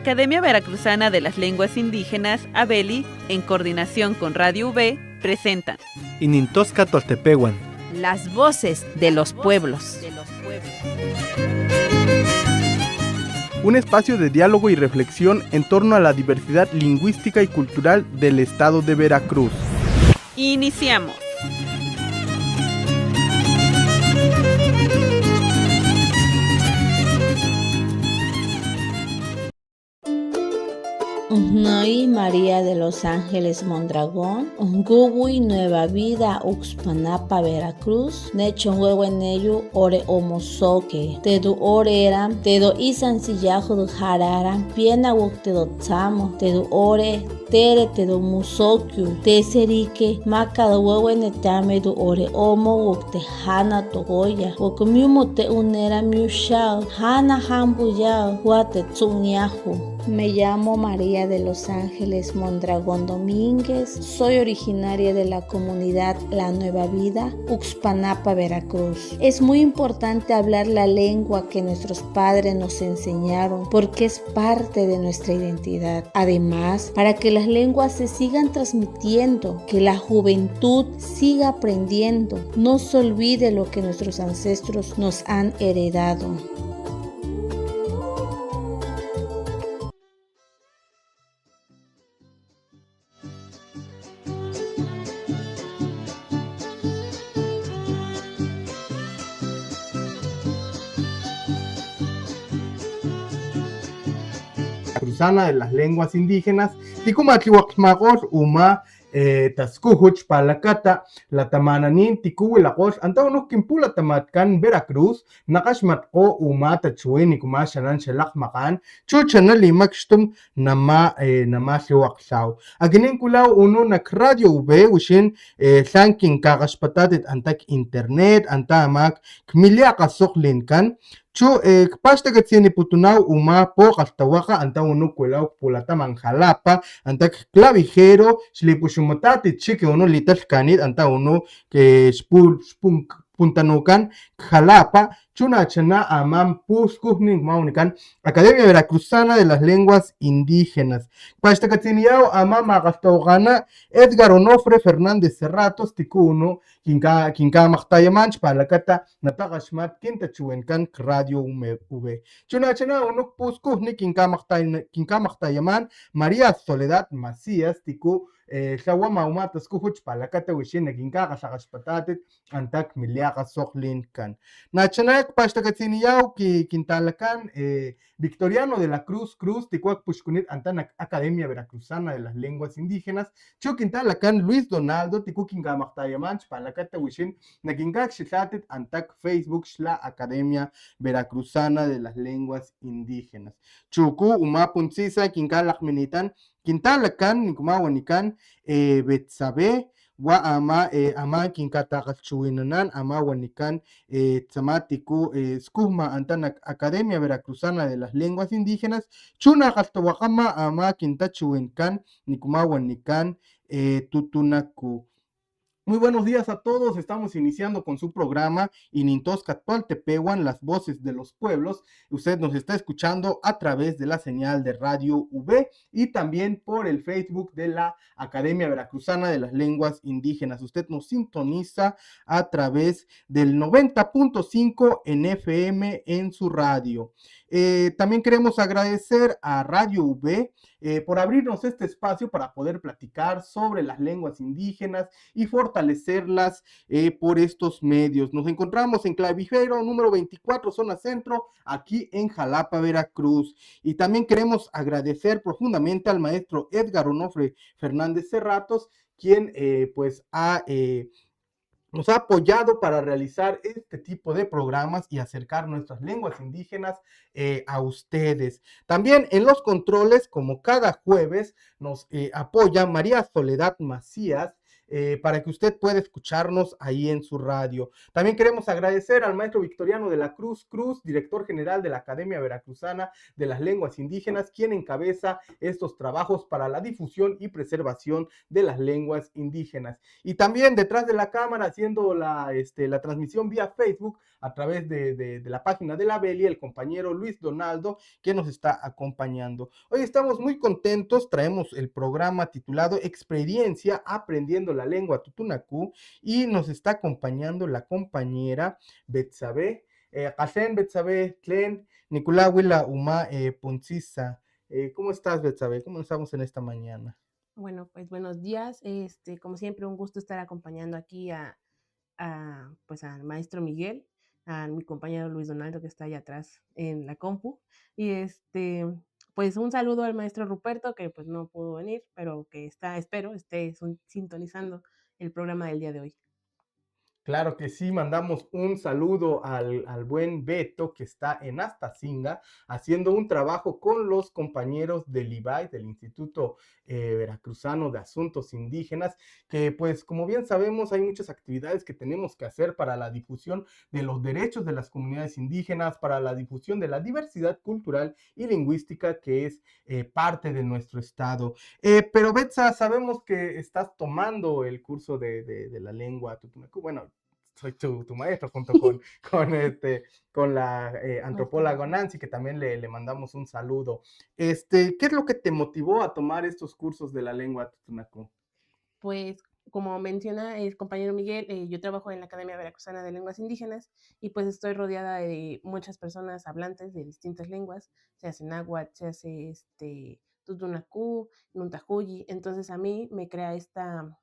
Academia Veracruzana de las Lenguas Indígenas, ABELI, en coordinación con Radio V, presentan Inintosca Toltepehuan, las voces de los pueblos. Un espacio de diálogo y reflexión en torno a la diversidad lingüística y cultural del estado de Veracruz. Iniciamos. Noi María de los Ángeles Mondragón, Gubui Nueva Vida Uxpanapa Veracruz, Nechon Huehueneyu Ore Omosoque, Tedu Orera, Tedo Isancillajo de Jararan, Piena Wok Tedo Tzamo, Tedu Ore, Tere Tedo Musokyu, Teserike, Maca de Huehuenetame du Ore Omo Wok Te Hana Togoya, Wok Miumo Te Unera Miushao, Hana Hambuyao, Huate Tsunyahu. Me llamo María de los Ángeles Mondragón Domínguez, soy originaria de la comunidad La Nueva Vida, Uxpanapa, Veracruz. Es muy importante hablar la lengua que nuestros padres nos enseñaron porque es parte de nuestra identidad. Además, para que las lenguas se sigan transmitiendo, que la juventud siga aprendiendo, no se olvide lo que nuestros ancestros nos han heredado. Veracruzana de las lenguas indígenas, Tikumatliwakmagos Uma Taskuhuch Palacata, la Tamananin, Tikuilagos, Antaunuk Kimpula Tamatkan, Veracruz, Nakashmatko Uma Tachuin, Nikuma Shanan Shelak Makan, Chuchana Limakstum, Nama Namasiwaksau. Aginin Kulau Uno Nak Radio V, Ushin, Sankin Kagashpatatit Antak Internet, Antamak, Kmiliaka Soklinkan. Chu pasta que tiene putunau uma po hasta anta uno cuelau pulata manjalapa anta clavijero slipushumotati chique uno litas canit anta uno que spun puntanucan jalapa chuna chana amam puskuhning maunican Academia Veracruzana de las Lenguas Indígenas pasta que tiene amam agastogana Edgar Onofre Fernández Cerratos tikuno kinka maktayamanch palakata natagashmat kinta chuenkan Radio V. Chuna unuk puskuhni kinka maktayaman María Soledad Macías tiku Shawa Maumatas Kuhuch palakata wishin kinka gasagashpatatit antak miliaga soklin kan. Nachanak pastakatiniyaw ki kintalakan Victoriano de la Cruz tikuak pushkunit antanak Academia Veracruzana de las Lenguas Indígenas chu kintalakan Luis Donaldo tiku kinka maktayamanch palakata wishin nakinkak shilatit antak Facebook shla Academia Veracruzana de las Lenguas Indígenas. Chuku umapunsisa kinka lakminitan kintalakan nikumawanikan Betsabe wa ama kinkataqalchuwinanan ama wanikan tsamatiku skujma antanak Academia Veracruzana de las Lenguas Indígenas chuna qaltawaqama ama kintachuwinkan nikuma wanikan tutunaku. Muy buenos días a todos, estamos iniciando con su programa Inintosca Toltepehuan, las voces de los pueblos. Usted nos está escuchando a través de la señal de Radio V y también por el Facebook de la Academia Veracruzana de las Lenguas Indígenas. Usted nos sintoniza a través del 90.5 en FM en su radio. También queremos agradecer a Radio V por abrirnos este espacio para poder platicar sobre las lenguas indígenas y fortalecerlas por estos medios. Nos encontramos en Clavijero, número 24, zona centro, aquí en Jalapa, Veracruz. Y también queremos agradecer profundamente al maestro Edgar Onofre Fernández Cerratos, quien nos ha apoyado para realizar este tipo de programas y acercar nuestras lenguas indígenas a ustedes. También en los controles, como cada jueves, nos apoya María Soledad Macías, para que usted pueda escucharnos ahí en su radio. También queremos agradecer al maestro Victoriano de la Cruz Cruz, director general de la Academia Veracruzana de las Lenguas Indígenas, quien encabeza estos trabajos para la difusión y preservación de las lenguas indígenas. Y también detrás de la cámara, haciendo la transmisión vía Facebook a través de la página de la Beli, el compañero Luis Donaldo, que nos está acompañando. Hoy estamos muy contentos, traemos el programa titulado Experiencia Aprendiendo la Lengua Tutunacú y nos está acompañando la compañera Betsabe. Kashen Betsabe, Tlen, Nicolás Huila Uma Puncisa. ¿Cómo estás, Betsabe? ¿Cómo estamos en esta mañana? Bueno, pues buenos días. Como siempre, un gusto estar acompañando aquí pues al maestro Miguel, a mi compañero Luis Donaldo que está allá atrás en la compu. Y pues un saludo al maestro Ruperto que pues no pudo venir, pero que espero, esté sintonizando el programa del día de hoy. Claro que sí, mandamos un saludo al buen Beto que está en Astacinga haciendo un trabajo con los compañeros del IBAI, del Instituto Veracruzano de Asuntos Indígenas, que pues como bien sabemos hay muchas actividades que tenemos que hacer para la difusión de los derechos de las comunidades indígenas, para la difusión de la diversidad cultural y lingüística que es parte de nuestro estado. Pero Betsa, sabemos que estás tomando el curso de la lengua tutunacú. Bueno, soy tu maestro junto con la antropóloga Nancy, que también le mandamos un saludo. ¿Qué es lo que te motivó a tomar estos cursos de la lengua tutunacú? Pues como menciona el compañero Miguel, yo trabajo en la Academia Veracruzana de Lenguas Indígenas y pues estoy rodeada de muchas personas hablantes de distintas lenguas, se hace náhuatl, se hace tutunacú, nuntajuyi. Entonces a mí me crea esta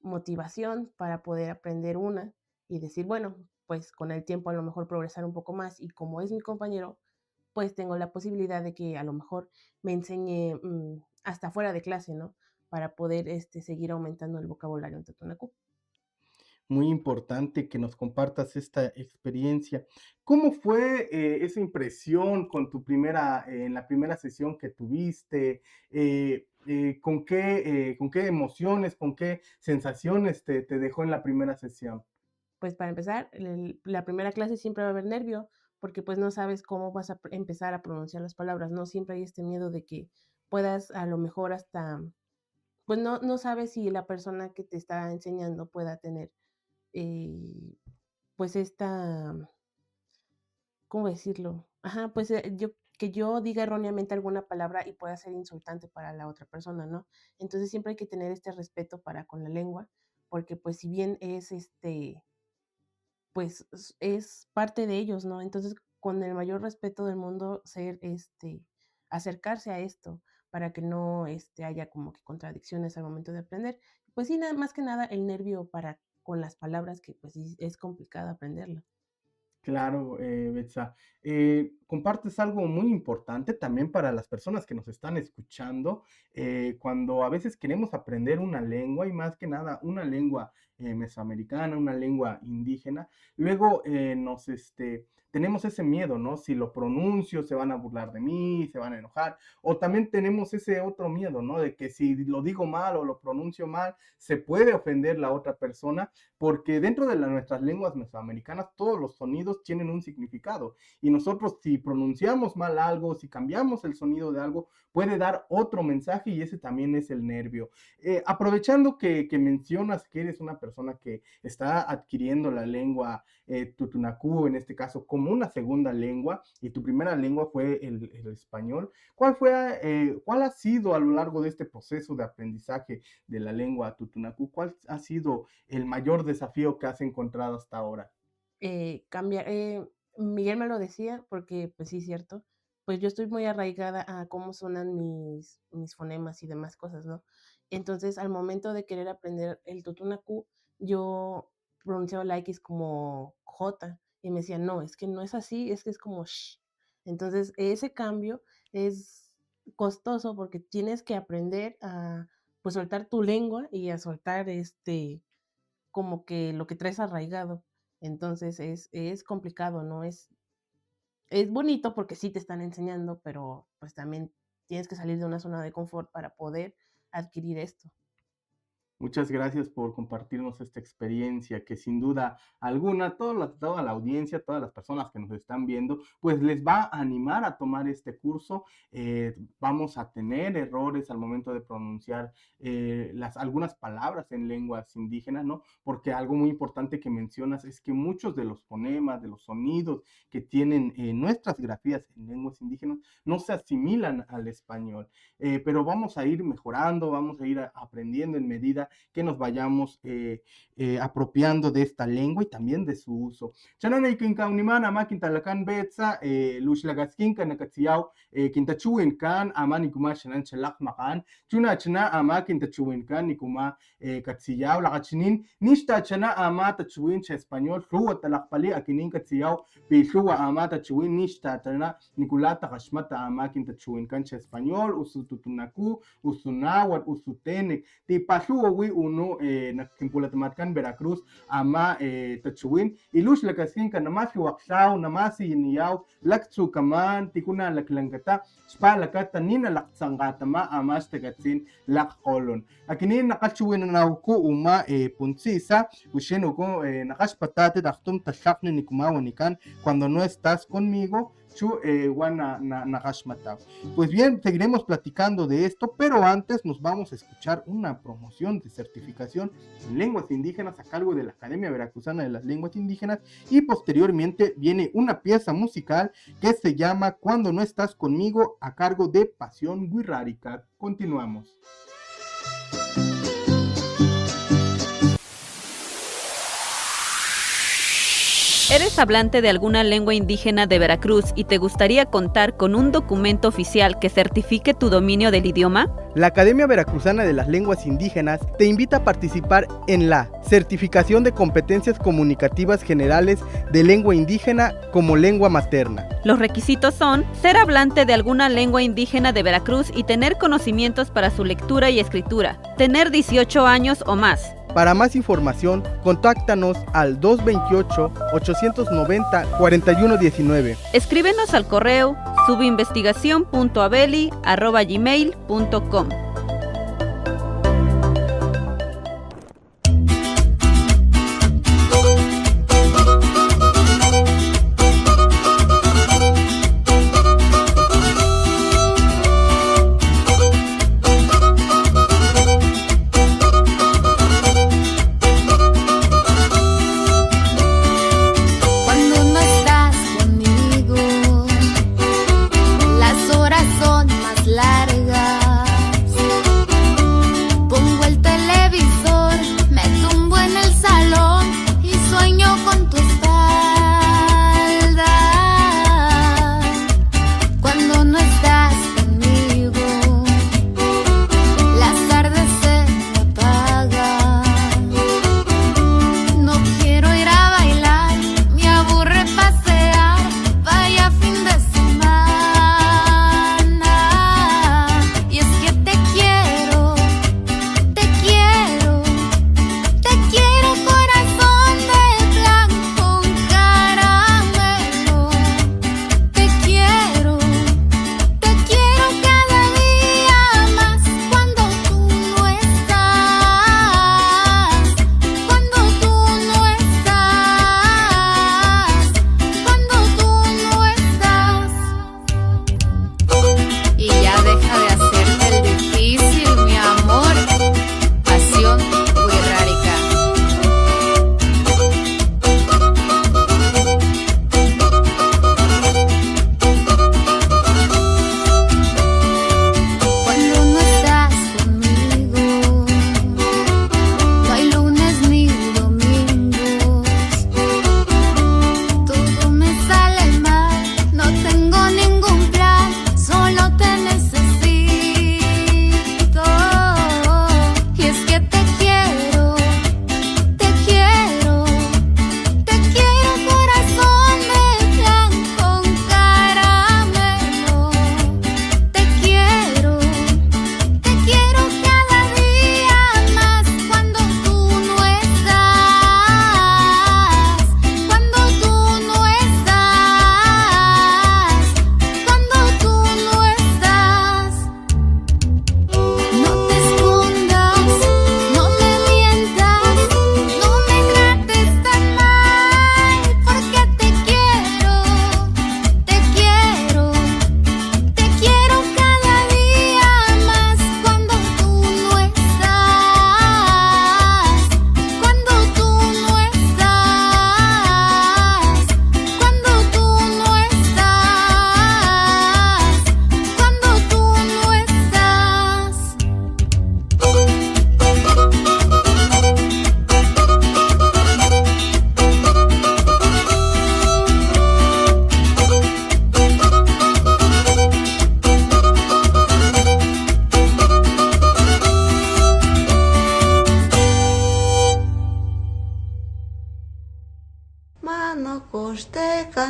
motivación para poder aprender una y decir, bueno, pues con el tiempo a lo mejor progresar un poco más y como es mi compañero, pues tengo la posibilidad de que a lo mejor me enseñe hasta fuera de clase, ¿no? Para poder seguir aumentando el vocabulario en Totonacú. Muy importante que nos compartas esta experiencia. ¿Cómo fue esa impresión con en la primera sesión que tuviste? ¿Con qué emociones, con qué sensaciones te dejó en la primera sesión? Pues para empezar, la primera clase siempre va a haber nervio, porque pues no sabes cómo vas a empezar a pronunciar las palabras, ¿no? Siempre hay este miedo de que puedas a lo mejor hasta, pues no sabes si la persona que te está enseñando pueda tener, pues ¿cómo decirlo? Ajá, pues que yo diga erróneamente alguna palabra y pueda ser insultante para la otra persona, ¿no? Entonces siempre hay que tener este respeto para con la lengua, porque pues si bien es pues es parte de ellos, ¿no? Entonces, con el mayor respeto del mundo, acercarse a esto para que no haya como que contradicciones al momento de aprender. Pues sí, nada más que nada el nervio para con las palabras que pues sí, es complicado aprenderlo. Claro, Betsa. Compartes algo muy importante también para las personas que nos están escuchando, cuando a veces queremos aprender una lengua y más que nada una lengua mesoamericana, una lengua indígena, luego tenemos ese miedo, ¿no? Si lo pronuncio, se van a burlar de mí, se van a enojar, o también tenemos ese otro miedo, ¿no? De que si lo digo mal o lo pronuncio mal, se puede ofender la otra persona, porque dentro de nuestras lenguas mesoamericanas todos los sonidos tienen un significado y nosotros si pronunciamos mal algo, si cambiamos el sonido de algo, puede dar otro mensaje y ese también es el nervio. Aprovechando que mencionas que eres una persona que está adquiriendo la lengua tutunacú, en este caso, como una segunda lengua y tu primera lengua fue el español, ¿cuál ha sido a lo largo de este proceso de aprendizaje de la lengua tutunacú? ¿Cuál ha sido el mayor desafío que has encontrado hasta ahora? Cambiar, Miguel me lo decía porque pues sí es cierto, pues yo estoy muy arraigada a cómo suenan mis fonemas y demás cosas, ¿no? Entonces al momento de querer aprender el tutunacú, yo pronunciaba la X como J y me decían, no, es que no es así, es que es como sh. Entonces ese cambio es costoso porque tienes que aprender a pues soltar tu lengua y a soltar como que lo que traes arraigado. Entonces es complicado, ¿no? Es bonito porque sí te están enseñando, pero pues también tienes que salir de una zona de confort para poder adquirir esto. Muchas gracias por compartirnos esta experiencia que sin duda alguna, toda la audiencia, todas las personas que nos están viendo, pues les va a animar a tomar este curso. Vamos a tener errores al momento de pronunciar algunas palabras en lenguas indígenas, ¿no? Porque algo muy importante que mencionas es que muchos de los fonemas, de los sonidos que tienen nuestras grafías en lenguas indígenas no se asimilan al español. Pero vamos a ir mejorando, vamos a ir aprendiendo en medida que nos vayamos apropiando de esta lengua y también de su uso. Chanana kinkaunimana ama kintalakan betsa lushlagaskin kanakatsiao kintachuin kan ama nikuma shanan chalak makan chuna chana ama kintachuin kan nikuma katsiao lagachinin nishta chana ama tachuin cha español ruwa talakpali akinin katsiao biluwa ama tachuin nishta chana nikulata kashmata ama kintachuin kan cha español usututunaku usunawat usutenek tipashuwa wi uno nakimpulatamatkan Veracruz ama tachuin ilush lakaskin kanamasi waksao namasi yiniyao laktsu kaman tikuna laklangata spa lakata nina laktsangatama amas tegatsin lakkolon akinin nakachuin nauku uma punsisa ushenuko nakashpatate dachtum tashakni nikumawanikan cuando no estás conmigo. Pues bien, seguiremos platicando de esto, pero antes nos vamos a escuchar una promoción de certificación en lenguas indígenas a cargo de la Academia Veracruzana de las Lenguas Indígenas y posteriormente viene una pieza musical que se llama Cuando no estás conmigo a cargo de Pasión Wixárika. Continuamos. ¿Eres hablante de alguna lengua indígena de Veracruz y te gustaría contar con un documento oficial que certifique tu dominio del idioma? La Academia Veracruzana de las Lenguas Indígenas te invita a participar en la Certificación de Competencias Comunicativas Generales de Lengua Indígena como lengua materna. Los requisitos son ser hablante de alguna lengua indígena de Veracruz y tener conocimientos para su lectura y escritura, tener 18 años o más. Para más información, contáctanos al 228-890-4119. Escríbenos al correo subinvestigacion.abeli@gmail.com. Las horas son más largas.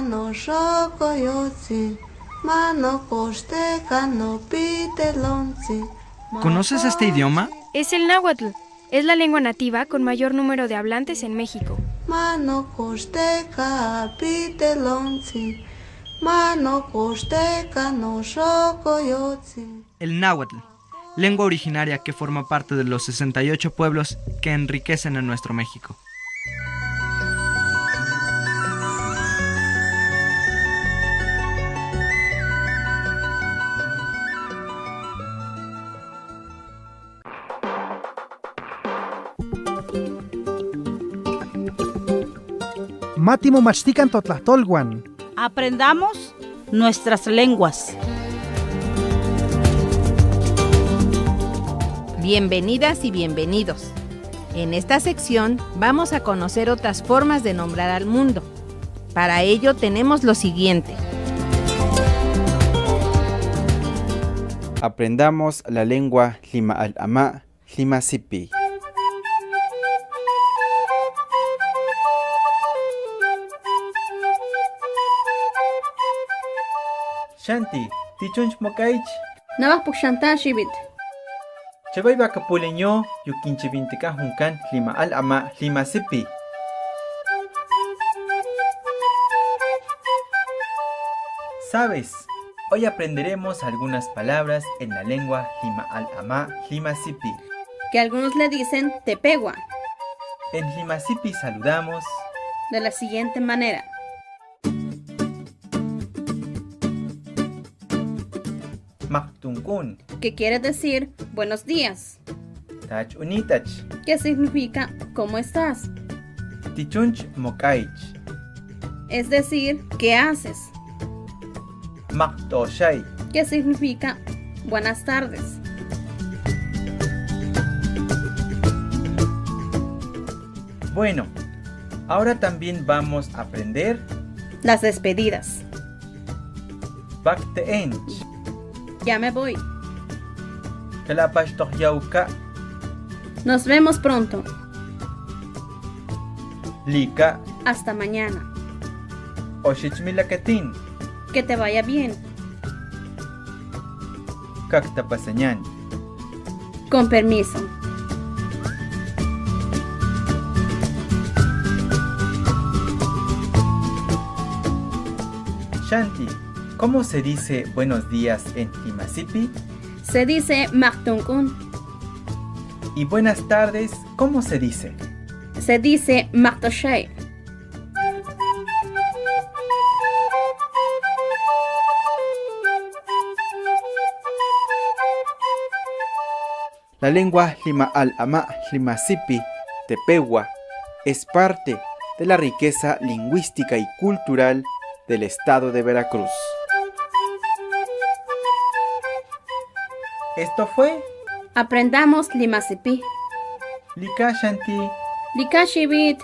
no shokoyotzi, mano costeca no pitelonzi. ¿Conoces este idioma? Es el náhuatl. Es la lengua nativa con mayor número de hablantes en México. Mano costeca pitelonzi, mano costeca no shokoyotzi. El náhuatl, lengua originaria que forma parte de los 68 pueblos que enriquecen a nuestro México. Mátimo machtican totlahtolwan. Aprendamos nuestras lenguas. Bienvenidas y bienvenidos. En esta sección vamos a conocer otras formas de nombrar al mundo. Para ello tenemos lo siguiente. Aprendamos la lengua Lima al-Ama, Lima Sipi. Shanti, tichunch mokaich. Navas puxanta shibit. Chabay bakapuleño, yukinche vintica juncan Lima al-Ama, Lima Sipi. ¿Sabes? Hoy aprenderemos algunas palabras en la lengua Lima al-Ama, Lima Sipi. Que algunos le dicen tepegua. En Lima Sipi saludamos de la siguiente manera. Maktunkun, que quiere decir buenos días. Tach unitach, que significa ¿cómo estás? Tichunch mokaich, es decir, ¿qué haces? Maktoshay, que significa buenas tardes. Bueno, ahora también vamos a aprender las despedidas. Bakteench, ya me voy. Kalapashtohyauka, nos vemos pronto. Lika, hasta mañana. Oshichmilakatin, que te vaya bien. Kaktapasañan, con permiso. Shanti, ¿cómo se dice buenos días en Lima Sipi? Se dice Maktunkun. Y buenas tardes, ¿cómo se dice? Se dice Maktoshay. La lengua Lima al-Ama, Lima Sipi, Tepehua, es parte de la riqueza lingüística y cultural del estado de Veracruz. Esto fue Aprendamos Lima Sipi. Lika Shanti. Lika Shibit.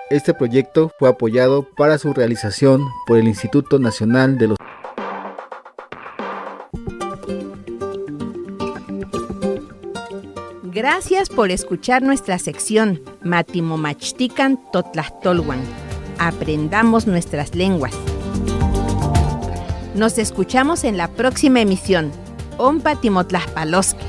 Este proyecto fue apoyado para su realización por el Instituto Nacional de los Gracias por escuchar nuestra sección Matimomachtican Totlahtolwan. Aprendamos nuestras lenguas. Nos escuchamos en la próxima emisión. Ompa Timotlaspaloski.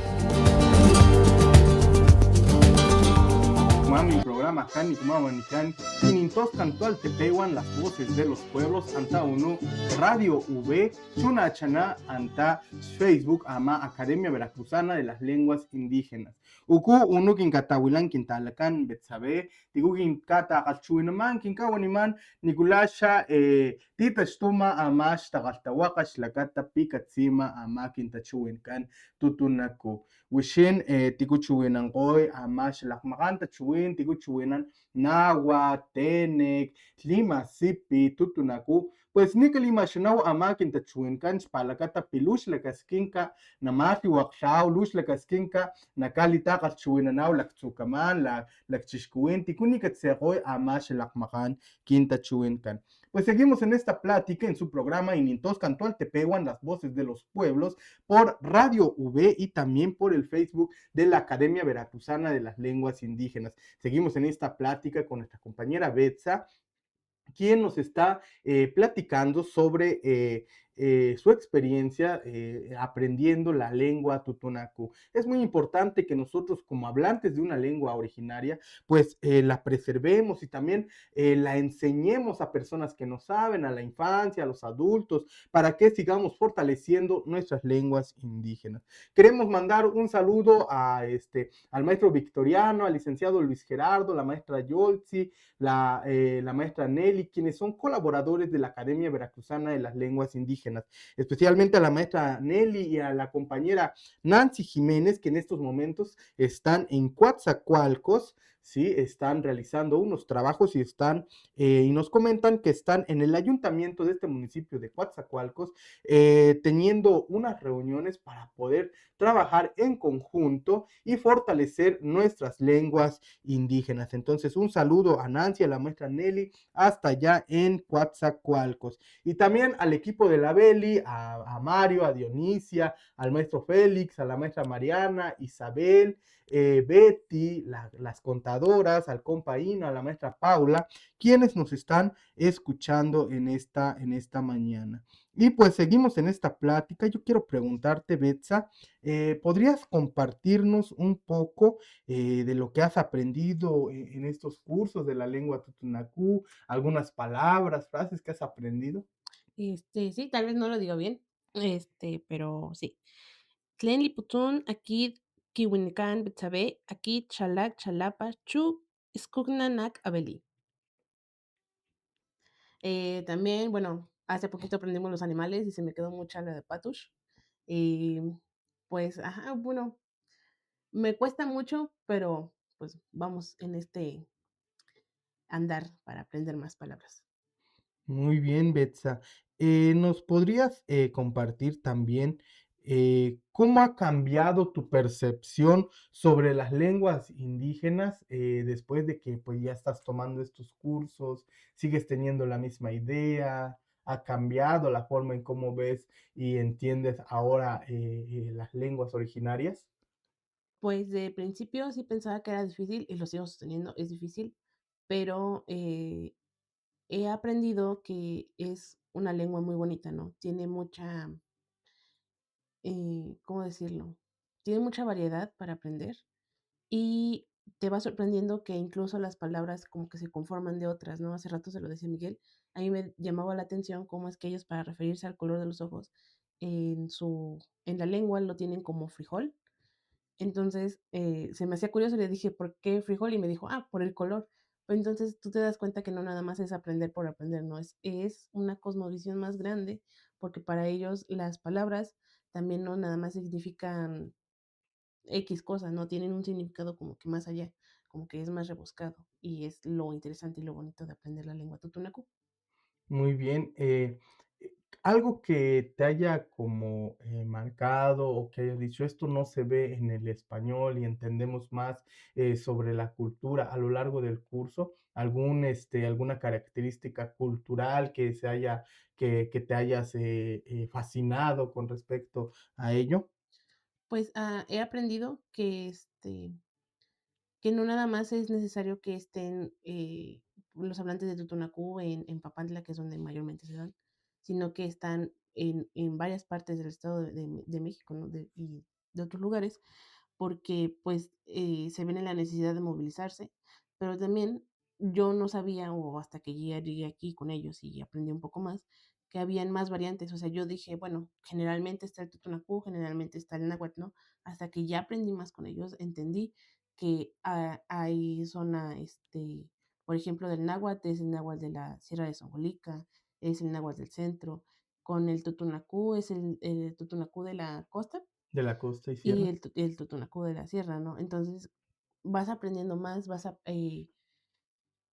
Mi programa Can y Kumawanican, Tinintos Cantual Tepehuan, las voces de los pueblos, Anta Uno, Radio V, Chuna Chana, Anta, Facebook, Ama, Academia Veracruzana de las Lenguas Indígenas. Uku, Uno, Kinkatawilan, Quintalacan, Betsabe, Tigu Kinkata, Gachuinaman, Kinkawaniman, Nikulasha, Titastuma, Amash, Tagaltawakas, Lakata, Pikatsima, Ama, Kintachuinkan, Tutunaku. Wishin tikuchuinan koy amash lakmakan tachuin tikuchuinan Nahua, Tenec, Lima Sipi, Tutunaku, pues nikalima shanaw amakin tachuinkan palakata pilush lakaskinka namati wakshao lush lakaskinka nakalita kachuinanaw laktsukaman la lakchishkuin tikuni katsekoy amash lakmakan kintachuinkan. Pues seguimos en esta plática en su programa Inintos Cantualtepehuan, las voces de los pueblos, por Radio V y también por el Facebook de la Academia Veracruzana de las Lenguas Indígenas. Seguimos en esta plática con nuestra compañera Betsa, quien nos está platicando sobre su experiencia aprendiendo la lengua tutunacú. Es muy importante que nosotros, como hablantes de una lengua originaria, pues la preservemos y también la enseñemos a personas que no saben, a la infancia, a los adultos, para que sigamos fortaleciendo nuestras lenguas indígenas. Queremos mandar un saludo al maestro Victoriano, al licenciado Luis Gerardo, la maestra Yoltzi, la maestra Nelly, quienes son colaboradores de la Academia Veracruzana de las Lenguas Indígenas, especialmente a la maestra Nelly y a la compañera Nancy Jiménez, que en estos momentos están en Coatzacoalcos, ¿sí? Están realizando unos trabajos y nos comentan que están en el ayuntamiento de este municipio de Coatzacoalcos teniendo unas reuniones para poder trabajar en conjunto y fortalecer nuestras lenguas indígenas. Entonces, un saludo a Nancy, a la maestra Nelly, hasta allá en Coatzacoalcos. Y también al equipo de la Beli, a Mario, a Dionisia, al maestro Félix, a la maestra Mariana, Isabel, Betty, las contadoras, al compa Ino, a la maestra Paula, quienes nos están escuchando en esta mañana. Y pues seguimos en esta plática. Yo quiero preguntarte, Betsa, ¿podrías compartirnos un poco de lo que has aprendido en estos cursos de la lengua tutunacú? Algunas palabras, frases que has aprendido. Sí, tal vez no lo digo bien, pero sí. Tlen liputun, aquí kiwinkan betsabe, aquí chalak chalapa, chu skugnanak abeli. También, bueno, hace poquito aprendimos los animales y se me quedó mucha la de Patush. Y pues, ajá, bueno, me cuesta mucho, pero pues vamos en este andar para aprender más palabras. Muy bien, Betsa. ¿Nos podrías compartir también cómo ha cambiado tu percepción sobre las lenguas indígenas después de que pues ya estás tomando estos cursos? ¿Sigues teniendo la misma idea? ¿Ha cambiado la forma en cómo ves y entiendes ahora las lenguas originarias? Pues de principio sí pensaba que era difícil y lo sigo sosteniendo, es difícil, pero he aprendido que es una lengua muy bonita, ¿no? Tiene mucha, ¿cómo decirlo? Tiene mucha variedad para aprender y te va sorprendiendo que incluso las palabras como que se conforman de otras, ¿no? Hace rato se lo decía Miguel, a mí me llamaba la atención cómo es que ellos para referirse al color de los ojos en la lengua lo tienen como frijol. Entonces, se me hacía curioso y le dije, ¿por qué frijol? Y me dijo, por el color. Pero entonces tú te das cuenta que no nada más es aprender por aprender, no es una cosmovisión más grande, porque para ellos las palabras también no nada más significan X cosas, no tienen un significado como que más allá, como que es más rebuscado. Y es lo interesante y lo bonito de aprender la lengua tutunacu. Muy bien. Algo que te haya como marcado o que hayas dicho, esto no se ve en el español y entendemos más sobre la cultura a lo largo del curso, alguna característica cultural que te hayas fascinado con respecto a ello. Pues he aprendido que no nada más es necesario que estén los hablantes de Totonacú en Papantla, que es donde mayormente se dan, sino que están en varias partes del estado de México, ¿no? Y de otros lugares, porque pues se ven en la necesidad de movilizarse, pero también yo no sabía, o hasta que ya llegué aquí con ellos y aprendí un poco más, que habían más variantes. O sea, yo dije, bueno, generalmente está el Totonacú, generalmente está el náhuatl, ¿no? Hasta que ya aprendí más con ellos, entendí que hay zona, por ejemplo, del náhuatl, es el náhuatl de la Sierra de Songolica, es el náhuatl del centro, con el Totonacú es el Totonacú de la costa De la costa y y sierra. el Totonacú de la sierra, ¿no? Entonces vas aprendiendo más,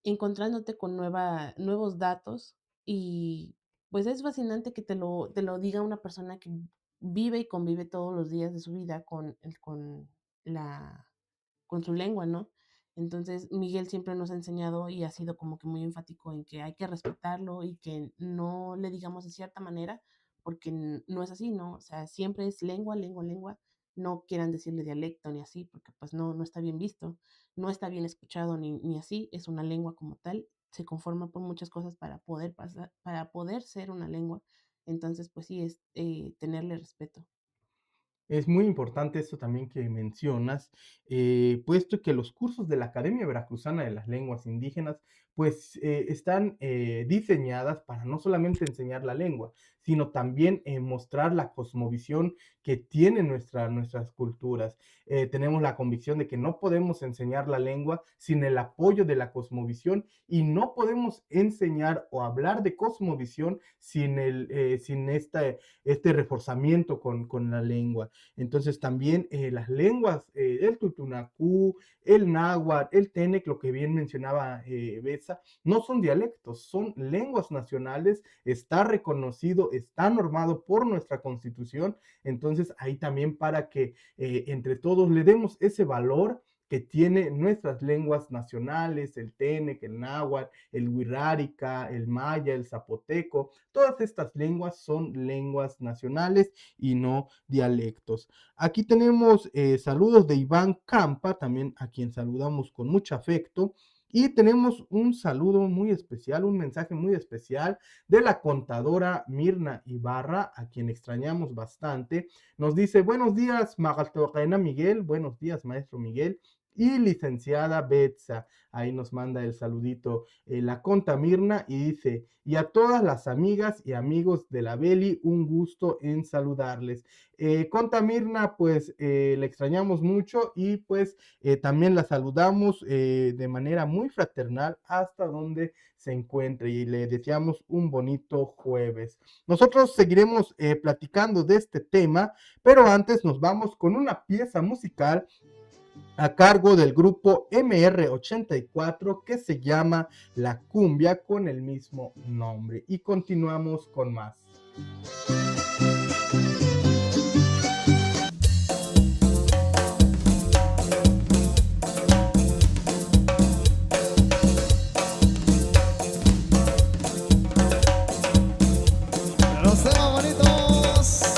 encontrándote con nuevos datos y pues es fascinante que te lo diga una persona que vive y convive todos los días de su vida con su lengua, ¿no? Entonces, Miguel siempre nos ha enseñado y ha sido como que muy enfático en que hay que respetarlo y que no le digamos de cierta manera, porque no es así, ¿no? O sea, siempre es lengua, lengua, lengua. No quieran decirle dialecto ni así, porque pues no está bien visto, no está bien escuchado ni así. Es una lengua como tal, se conforma por muchas cosas para poder pasar, para poder ser una lengua. Entonces, pues sí, es tenerle respeto. Es muy importante esto también que mencionas, puesto que los cursos de la Academia Veracruzana de las Lenguas Indígenas, pues están diseñadas para no solamente enseñar la lengua, sino también mostrar la cosmovisión que tienen nuestras culturas. Tenemos la convicción de que no podemos enseñar la lengua sin el apoyo de la cosmovisión y no podemos enseñar o hablar de cosmovisión sin este reforzamiento con la lengua. Entonces también las lenguas, el tutunacú, el náhuatl, el tenec, lo que bien mencionaba Besa, no son dialectos, son lenguas nacionales, está reconocido, está normado por nuestra constitución. Entonces ahí también para que entre todos le demos ese valor que tiene nuestras lenguas nacionales, el tenec, el náhuatl, el wixárika, el maya, el zapoteco. Todas estas lenguas son lenguas nacionales y no dialectos. Aquí tenemos saludos de Iván Campa, también a quien saludamos con mucho afecto. Y tenemos un saludo muy especial, un mensaje muy especial de la contadora Mirna Ibarra, a quien extrañamos bastante. Nos dice, buenos días, Magaltocaena Miguel, buenos días, maestro Miguel, y licenciada Betsa. Ahí nos manda el saludito la conta Mirna y dice, y a todas las amigas y amigos de la Beli, un gusto en saludarles. Conta Mirna, pues le extrañamos mucho y pues también la saludamos de manera muy fraternal hasta donde se encuentre y le deseamos un bonito jueves. Nosotros seguiremos platicando de este tema, pero antes nos vamos con una pieza musical a cargo del grupo MR84 que se llama La Cumbia con el mismo nombre. Y continuamos con más. Los temas bonitos.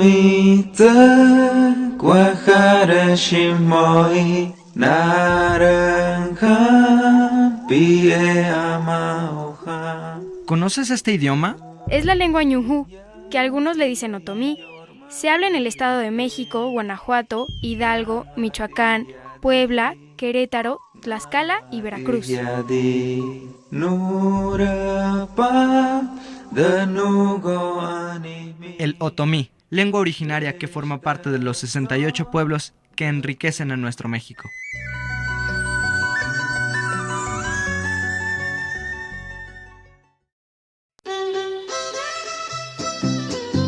Mitad Guajara Shimoi Naranja Pie Amaoja. ¿Conoces este idioma? Es la lengua ñujú, que algunos le dicen otomí. Se habla en el Estado de México, Guanajuato, Hidalgo, Michoacán, Puebla, Querétaro, Tlaxcala y Veracruz. El otomí, lengua originaria que forma parte de los 68 pueblos que enriquecen a nuestro México.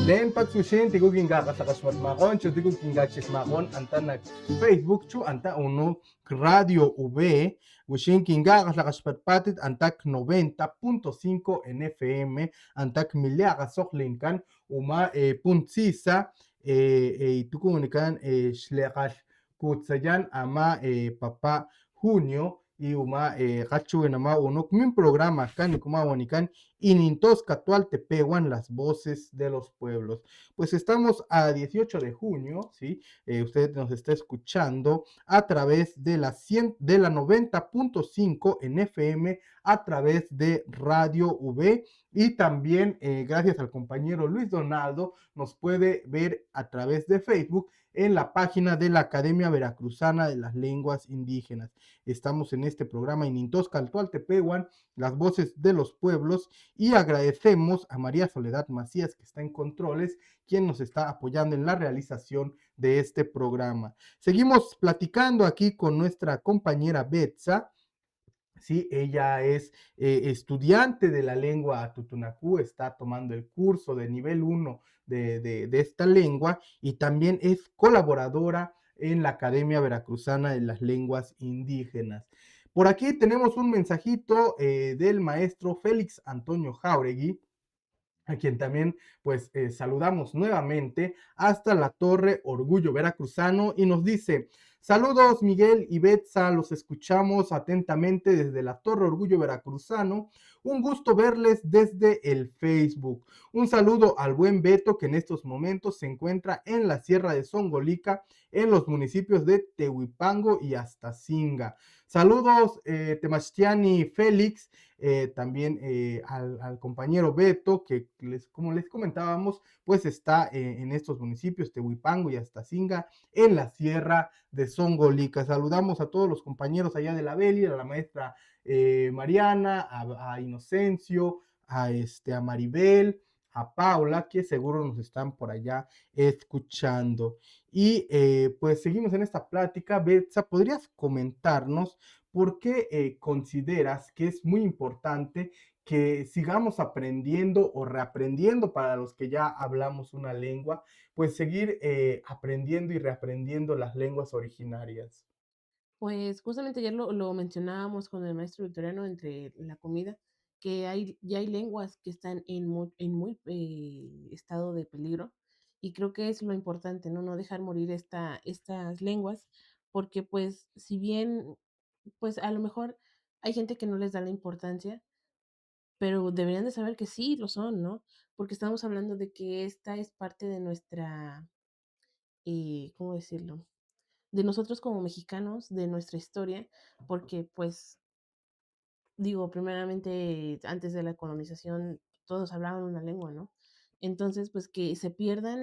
Len pagsushin tigo ginga kasakasmat magon chu tigo ginga chismagon anta nag Facebook chu anta uno Radio V wishin ginga kasakaspat patit antak 90.5 en FM antak milia kasoklinkan uma puntsisa tukunikan shlekash kutsayan ama papa Junio y uma kachu enama uno min programa kan kuma wanikan inintos catual tepehuan las voces de los pueblos. Pues estamos a 18 de junio, ¿sí? Usted nos está escuchando a través de la 90.5 en FM, a través de Radio V y también gracias al compañero Luis Donaldo nos puede ver a través de Facebook en la página de la Academia Veracruzana de las Lenguas Indígenas. Estamos en este programa Inintos Caltual Tepehuan, las voces de los pueblos, y agradecemos a María Soledad Macías, que está en controles, quien nos está apoyando en la realización de este programa. Seguimos platicando aquí con nuestra compañera Betsa. Sí, ella es estudiante de la lengua tutunacú, está tomando el curso de nivel 1 de esta lengua y también es colaboradora en la Academia Veracruzana de las Lenguas Indígenas. Por aquí tenemos un mensajito del maestro Félix Antonio Jáuregui, a quien también pues saludamos nuevamente hasta la Torre Orgullo Veracruzano, y nos dice: saludos Miguel y Betsa, los escuchamos atentamente desde la Torre Orgullo Veracruzano, un gusto verles desde el Facebook. Un saludo al buen Beto, que en estos momentos se encuentra en la Sierra de Songolica, en los municipios de Tehuipango y Astacinga. Saludos Temachtiani Félix, también al compañero Beto, que como les comentábamos, pues está en estos municipios, Tehuipango y Astacinga, en la Sierra de Songolica. Saludamos a todos los compañeros allá de la Beli, a la maestra Mariana, a Inocencio, a Maribel, a Paula, que seguro nos están por allá escuchando. Y pues seguimos en esta plática. Betsa, ¿podrías comentarnos por qué consideras que es muy importante que sigamos aprendiendo o reaprendiendo, para los que ya hablamos una lengua, pues seguir aprendiendo y reaprendiendo las lenguas originarias? Pues justamente ayer lo mencionábamos con el maestro Victoriano entre la comida, que ya hay lenguas que están en muy estado de peligro, y creo que es lo importante, ¿no? No dejar morir estas lenguas, porque pues si bien, pues a lo mejor hay gente que no les da la importancia, pero deberían de saber que sí lo son, ¿no? Porque estamos hablando de que esta es parte de nuestra, ¿cómo decirlo? De nosotros como mexicanos, de nuestra historia, porque pues digo, primeramente antes de la colonización todos hablaban una lengua, ¿no? Entonces, pues que se pierdan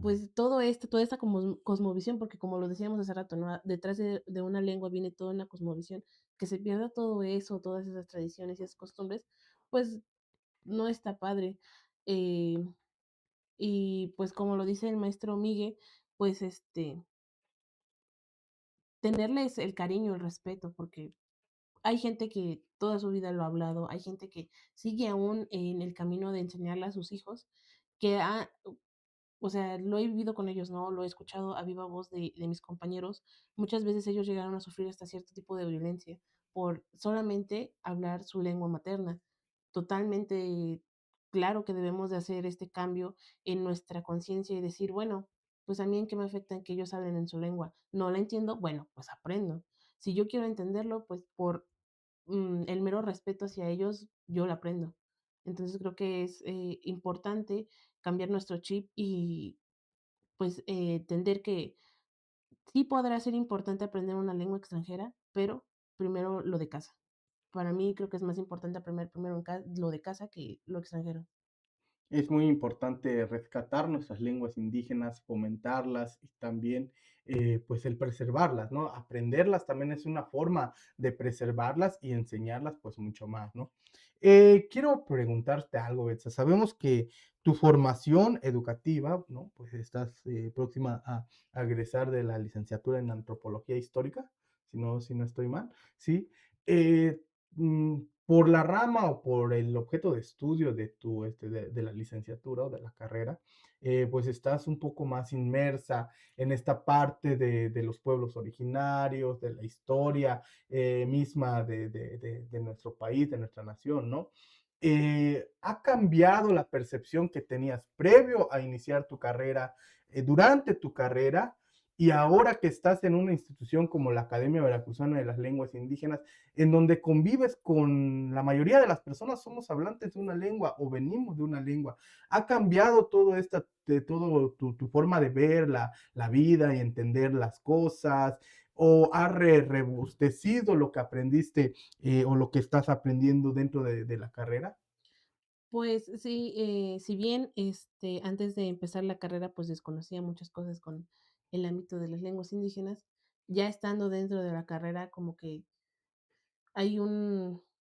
pues todo esto, toda esta cosmovisión, porque como lo decíamos hace rato, ¿no? Detrás de una lengua viene toda una cosmovisión, que se pierda todo eso, todas esas tradiciones y esas costumbres, pues no está padre. Eh, y pues como lo dice el maestro Miguel, pues tenerles el cariño, el respeto, porque hay gente que toda su vida lo ha hablado, hay gente que sigue aún en el camino de enseñarle a sus hijos, que o sea, lo he vivido con ellos, ¿no? Lo he escuchado a viva voz de mis compañeros. Muchas veces ellos llegaron a sufrir hasta cierto tipo de violencia por solamente hablar su lengua materna. Totalmente claro que debemos de hacer este cambio en nuestra conciencia y decir, bueno, pues a mí en qué me afecta que ellos hablen en su lengua. No la entiendo, bueno, pues aprendo. Si yo quiero entenderlo, pues por el mero respeto hacia ellos, yo lo aprendo. Entonces creo que es importante cambiar nuestro chip y pues entender que sí podrá ser importante aprender una lengua extranjera, pero primero lo de casa. Para mí creo que es más importante aprender primero lo de casa que lo extranjero. Es muy importante rescatar nuestras lenguas indígenas, fomentarlas y también pues el preservarlas, ¿no? Aprenderlas también es una forma de preservarlas y enseñarlas pues mucho más, ¿no? Quiero preguntarte algo, Betsa. Sabemos que tu formación educativa, ¿no? Pues estás próxima a egresar de la licenciatura en antropología histórica, si no estoy mal, ¿sí? Eh, por la rama o por el objeto de estudio de la licenciatura o de la carrera, pues estás un poco más inmersa en esta parte de los pueblos originarios, de la historia misma de nuestro país, de nuestra nación, ¿no? ¿Ha cambiado la percepción que tenías previo a iniciar tu carrera, durante tu carrera, y ahora que estás en una institución como la Academia Veracruzana de las Lenguas Indígenas, en donde convives con la mayoría de las personas, somos hablantes de una lengua o venimos de una lengua? ¿Ha cambiado todo tu forma de ver la vida y entender las cosas? ¿O ha rebustecido lo que aprendiste o lo que estás aprendiendo dentro de la carrera? Pues sí, si bien antes de empezar la carrera pues desconocía muchas cosas con el ámbito de las lenguas indígenas, ya estando dentro de la carrera como que hay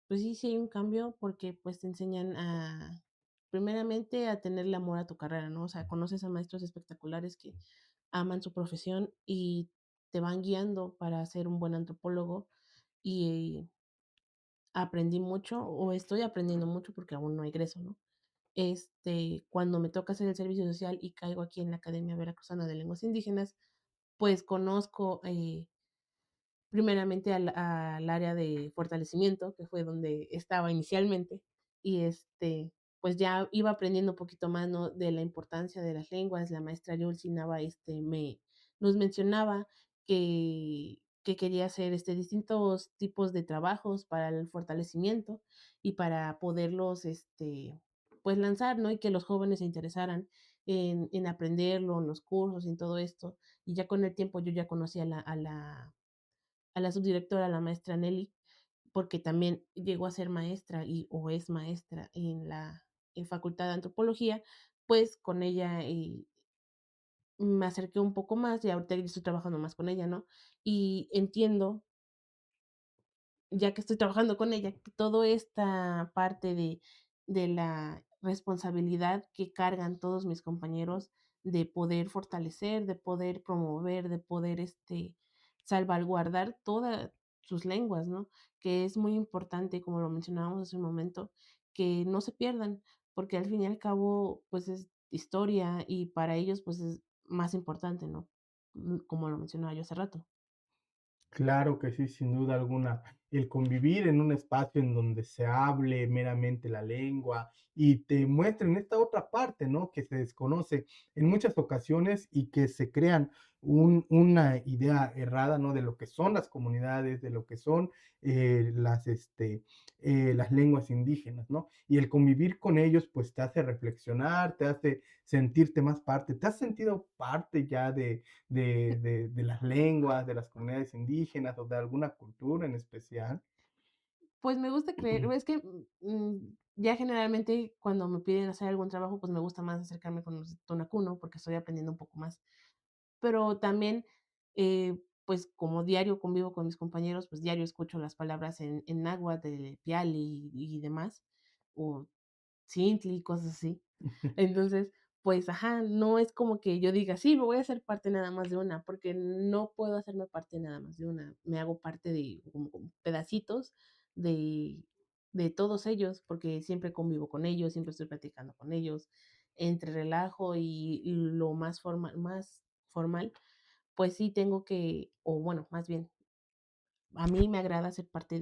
pues sí, sí hay un cambio porque pues te enseñan primeramente a tenerle amor a tu carrera, ¿no? O sea, conoces a maestros espectaculares que aman su profesión y te van guiando para ser un buen antropólogo y aprendí mucho o estoy aprendiendo mucho porque aún no egreso, ¿no? Cuando me toca hacer el servicio social y caigo aquí en la Academia Veracruzana de Lenguas Indígenas, pues conozco primeramente al área de fortalecimiento, que fue donde estaba inicialmente, y pues ya iba aprendiendo un poquito más, ¿no? De la importancia de las lenguas. La maestra Yulsi Nava nos mencionaba que quería hacer distintos tipos de trabajos para el fortalecimiento y para poderlos pues lanzar, ¿no? Y que los jóvenes se interesaran en aprenderlo, en los cursos y en todo esto. Y ya con el tiempo yo ya conocí a la subdirectora, la maestra Nelly, porque también llegó a ser maestra o es maestra en la Facultad de Antropología, pues con ella me acerqué un poco más y ahorita ya estoy trabajando más con ella, ¿no? Y entiendo, ya que estoy trabajando con ella, que toda esta parte de la responsabilidad que cargan todos mis compañeros de poder fortalecer, de poder promover, de poder salvaguardar todas sus lenguas, ¿no? Que es muy importante, como lo mencionábamos hace un momento, que no se pierdan, porque al fin y al cabo, pues es historia y para ellos, pues es más importante, ¿no? Como lo mencionaba yo hace rato. Claro que sí, sin duda alguna. El convivir en un espacio en donde se hable meramente la lengua y te muestren esta otra parte, ¿no? Que se desconoce en muchas ocasiones y que se crean una idea errada, ¿no? De lo que son las comunidades, de lo que son las lenguas indígenas, ¿no? Y el convivir con ellos, pues te hace reflexionar, te hace sentirte más parte. ¿Te has sentido parte ya de las lenguas, de las comunidades indígenas o de alguna cultura en especial? Pues me gusta creer, es que ya generalmente cuando me piden hacer algún trabajo, pues me gusta más acercarme con los tonacuno porque estoy aprendiendo un poco más. Pero también, pues como diario convivo con mis compañeros, pues diario escucho las palabras en náhuatl, de piali y demás, o Sintli, cosas así. Entonces, pues, ajá, no es como que yo diga: "Sí, me voy a hacer parte nada más de una", porque no puedo hacerme parte nada más de una. Me hago parte de como pedacitos de todos ellos, porque siempre convivo con ellos, siempre estoy platicando con ellos. Entre relajo y lo más formal, pues sí tengo que o bueno, más bien a mí me agrada ser parte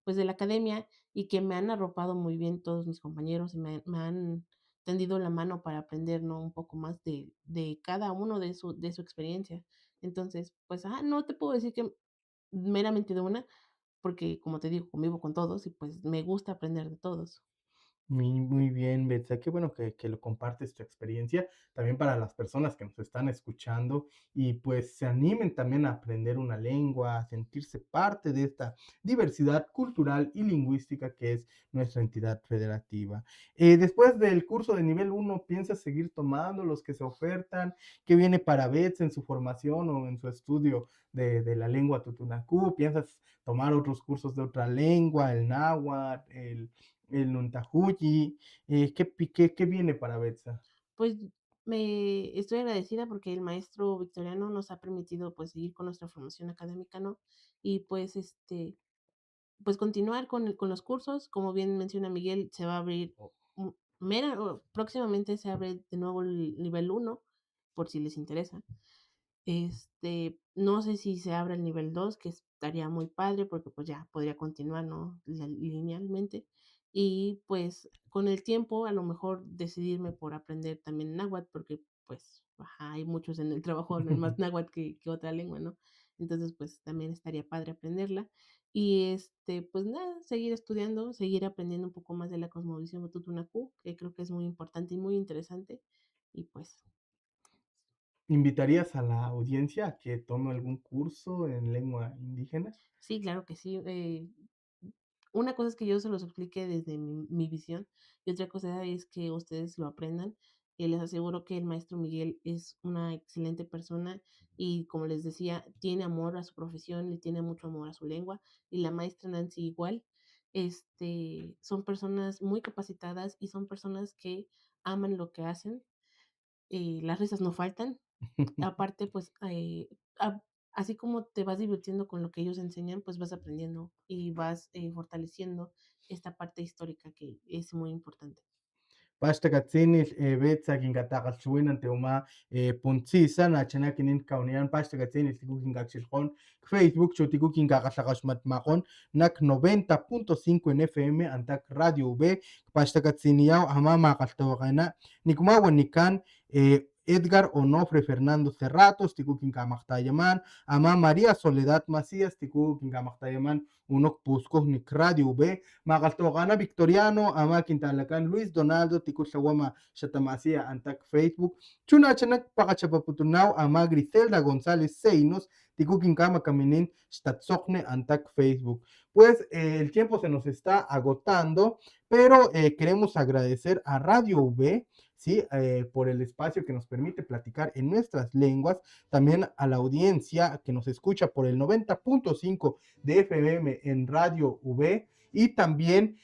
pues, de la academia y que me han arropado muy bien todos mis compañeros y me han tendido la mano para aprender, ¿no? Un poco más de cada uno de su experiencia. Entonces, pues, no te puedo decir que meramente de una, porque, como te digo, convivo con todos y, pues, me gusta aprender de todos. Muy bien, Betsa, qué bueno que lo compartes tu experiencia, también para las personas que nos están escuchando y pues se animen también a aprender una lengua, a sentirse parte de esta diversidad cultural y lingüística que es nuestra entidad federativa. Después del curso de nivel uno, ¿piensas seguir tomando los que se ofertan? ¿Qué viene para Betsa en su formación o en su estudio de la lengua tutunacú? ¿Piensas tomar otros cursos de otra lengua, el náhuatl, el Nuntahuyi? ¿Qué viene para Betsa? Pues me estoy agradecida porque el maestro Victoriano nos ha permitido pues seguir con nuestra formación académica, ¿no? Y pues pues continuar con los cursos, como bien menciona Miguel, se va a abrir próximamente se abre de nuevo el nivel uno por si les interesa. No sé si se abre el nivel 2 que estaría muy padre porque pues ya podría continuar, ¿no? Linealmente. Y pues con el tiempo a lo mejor decidirme por aprender también náhuatl porque pues ajá, hay muchos en el trabajo hablan más náhuatl que otra lengua, ¿no? Entonces pues también estaría padre aprenderla. Y pues nada, seguir estudiando, seguir aprendiendo un poco más de la cosmovisión tutunacú, que creo que es muy importante y muy interesante. Y pues ¿Invitarías a la audiencia a que tome algún curso en lengua indígena? sí, claro que sí. Una cosa es que yo se los explique desde mi visión y otra cosa es que ustedes lo aprendan. Y les aseguro que el maestro Miguel es una excelente persona y como les decía, tiene amor a su profesión, le tiene mucho amor a su lengua y la maestra Nancy igual. Son personas muy capacitadas y son personas que aman lo que hacen. Las risas no faltan. Aparte, pues, así como te vas divirtiendo con lo que ellos enseñan, pues vas aprendiendo y vas fortaleciendo esta parte histórica que es muy importante. Pashta katsinil betsa kingataqal chuwinan teuma puntzisa nachana kinin kaunian pashta katsinil tiku kinkachiljon Facebook chutiku kinkaqatlaqaxmat maqon nak 90.5 en FM antak Radio V pashta katsiniao ama maqaltawaqana nikuma nikan Edgar Onofre Fernando Cerratos, tiku kinkamaqtayaman, ama María Soledad Macías, tiku kinkamaqtayaman, unok pusko nik Radio V, maqaltawaqana Victoriano, ama Quintalacan Luis Donaldo, tiku tlawama Shatamasia antak Facebook, chunachanak paqachapaputunao, ama Griselda González Seinos, tiku kinkama kaminin shtatzokne antak Facebook. Pues el tiempo se nos está agotando, pero queremos agradecer a Radio V, ¿sí? Por el espacio que nos permite platicar en nuestras lenguas, también a la audiencia que nos escucha por el 90.5 de FM en Radio V y también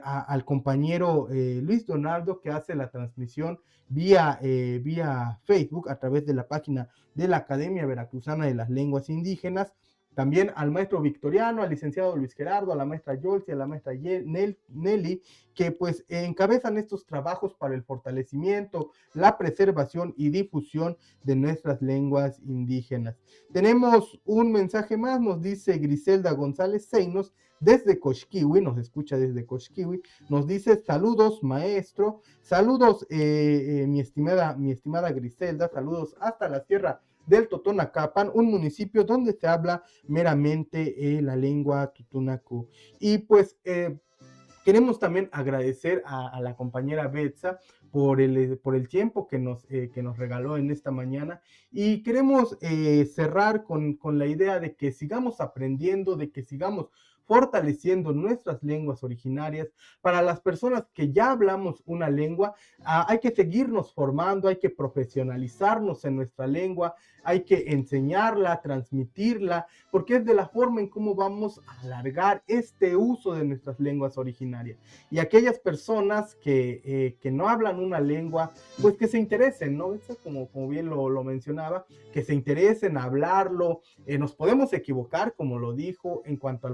al compañero Luis Donaldo que hace la transmisión vía Facebook a través de la página de la Academia Veracruzana de las Lenguas Indígenas. También al maestro Victoriano, al licenciado Luis Gerardo, a la maestra Yolsi, a la maestra Nelly, que pues encabezan estos trabajos para el fortalecimiento, la preservación y difusión de nuestras lenguas indígenas. Tenemos un mensaje más, nos dice Griselda González Seinos, desde Coxquihui, nos escucha desde Coxquihui, nos dice saludos maestro, saludos mi estimada Griselda, saludos hasta la sierra del Totonacapan, un municipio donde se habla meramente la lengua tutunacú. Y pues queremos también agradecer a la compañera Betsa por el tiempo que nos regaló en esta mañana y queremos cerrar con la idea de que sigamos aprendiendo, de que sigamos fortaleciendo nuestras lenguas originarias. Para las personas que ya hablamos una lengua, hay que seguirnos formando, hay que profesionalizarnos en nuestra lengua, hay que enseñarla, transmitirla, porque es de la forma en cómo vamos a alargar este uso de nuestras lenguas originarias. Y aquellas personas que no hablan una lengua, pues que se interesen, ¿no? Eso como bien lo mencionaba, que se interesen a hablarlo. Nos podemos equivocar, como lo dijo, en cuanto a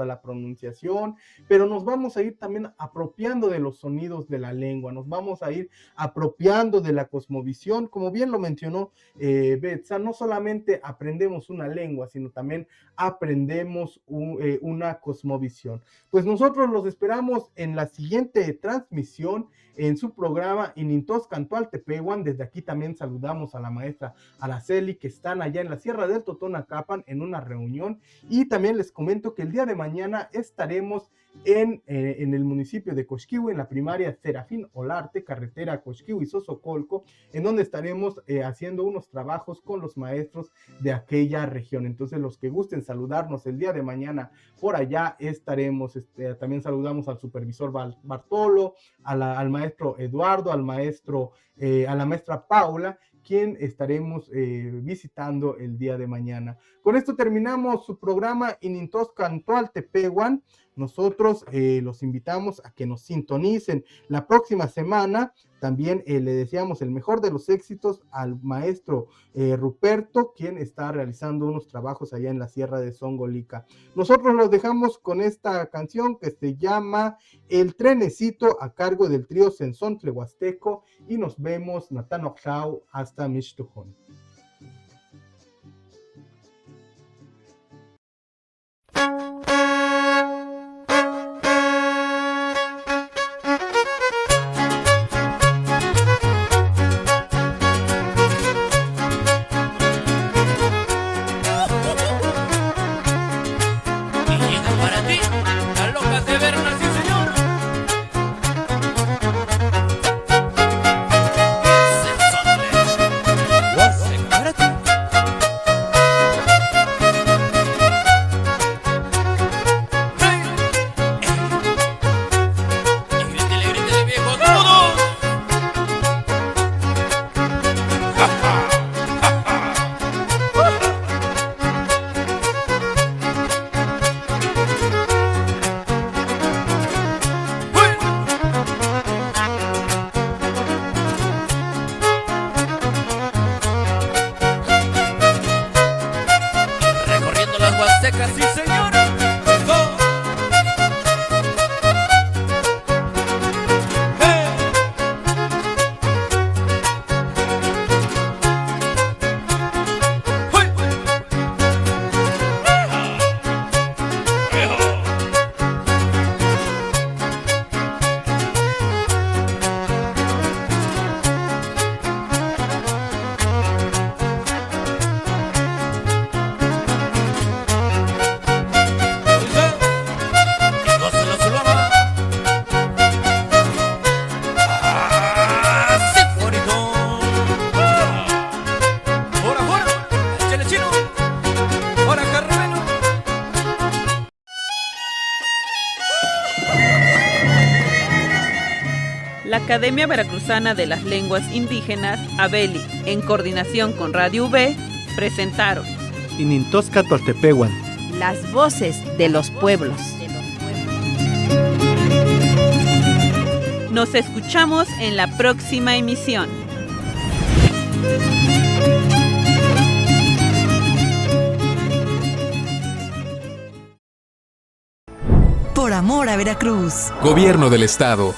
la pronunciación, pero nos vamos a ir también apropiando de los sonidos de la lengua, nos vamos a ir apropiando de la cosmovisión, como bien lo mencionó Betsa, no solamente aprendemos una lengua, sino también aprendemos una cosmovisión. Pues nosotros los esperamos en la siguiente transmisión en su programa Inintos Cantual Tepehuan. Desde aquí también saludamos a la maestra Araceli, que están allá en la Sierra del Totonacapan en una reunión, y también les comento que el día de mañana estaremos en el municipio de Coxquihui, en la primaria Serafín Olarte, carretera Coxquihui-Sosocolco, en donde estaremos haciendo unos trabajos con los maestros de aquella región. Entonces, los que gusten saludarnos el día de mañana por allá estaremos. También saludamos al supervisor Bartolo, al maestro Eduardo, a la maestra Paula, quien estaremos visitando el día de mañana. Con esto terminamos su programa Inintos Cantual Tepehuan. Nosotros los invitamos a que nos sintonicen la próxima semana. También le deseamos el mejor de los éxitos al maestro Ruperto, quien está realizando unos trabajos allá en la Sierra de Zongolica. Nosotros los dejamos con esta canción que se llama El Trenecito, a cargo del trío Sensontle Huasteco, y nos vemos Natan Oxau hasta Mixtujón. La Academia Veracruzana de las Lenguas Indígenas, ABELI, en coordinación con Radio V, presentaron Inintos Cantual Tepehuan, las voces de los pueblos. Nos escuchamos en la próxima emisión. Por amor a Veracruz. Gobierno del Estado.